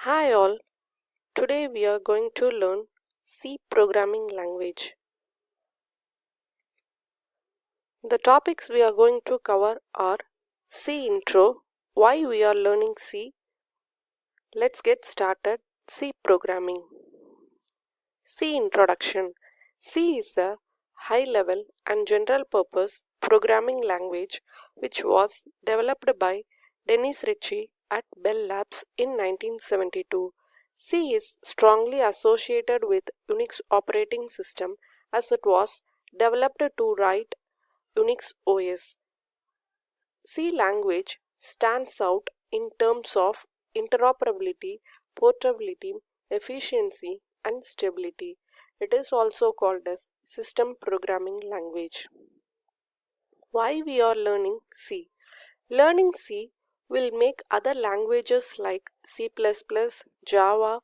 Hi all, today we are going to learn C programming language. The topics we are going to cover are C intro, why we are learning C. Let's get started. C programming. C introduction. C is a high level and general purpose programming language which was developed by Dennis Ritchie at Bell Labs in 1972. C is strongly associated with Unix operating system as it was developed to write Unix OS. C language stands out in terms of interoperability, portability, efficiency, and stability. It is also called as system programming language. Why we are learning C? Learning C will make other languages like C++, Java,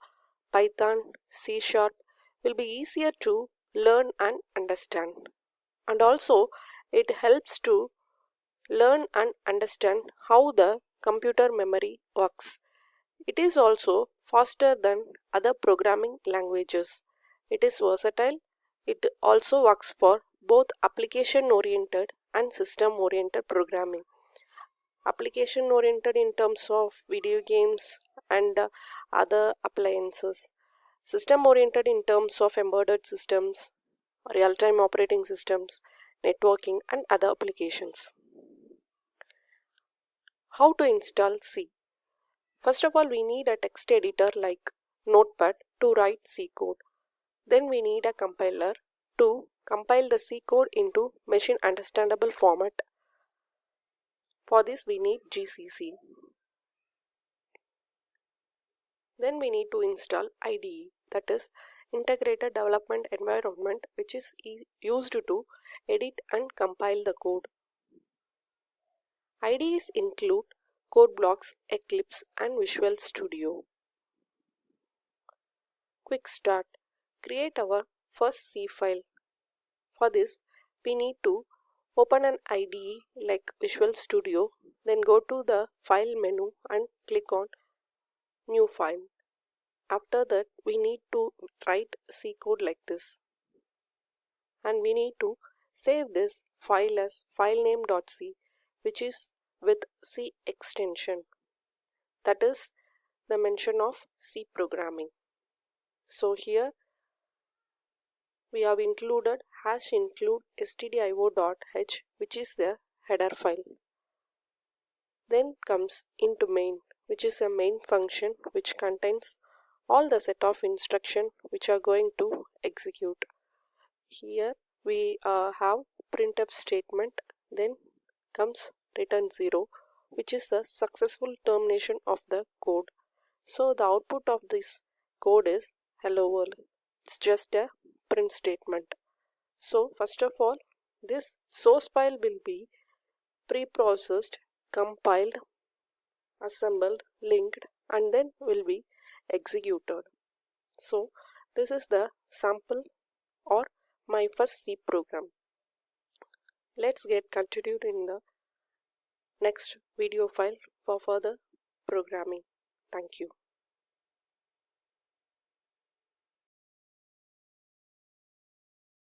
Python, C Sharp will be easier to learn and understand. And also it helps to learn and understand how the computer memory works. It is also faster than other programming languages. It is versatile. It also works for both application oriented and system oriented programming. Application oriented in terms of video games and other appliances. System oriented in terms of embedded systems, real time operating systems, networking, and other applications. How to install C? First of all, we need a text editor like Notepad to write C code. Then we need a compiler to compile the C code into machine understandable format. For this we need GCC. Then we need to install IDE, that is Integrated Development Environment, which is used to edit and compile the code. IDEs include CodeBlocks, Eclipse, and Visual Studio. Quick start. Create our first C file. For this, we need to open an IDE like Visual Studio, then go to the File menu and click on New File. After that, we need to write C code like this. And we need to save this file as filename.c, which is with C extension. That is the mention of C programming. So here we have included #include stdio.h, which is the header file. Then comes into main, which is a main function which contains all the set of instruction which are going to execute. Here we have printf statement, then comes return 0, which is a successful termination of the code. So the output of this code is hello world. It's just a print statement. So first of all, this source file will be pre-processed, compiled, assembled, linked, and then will be executed. So this is the sample or my first C program. Let's get continued in the next video file for further programming. Thank you.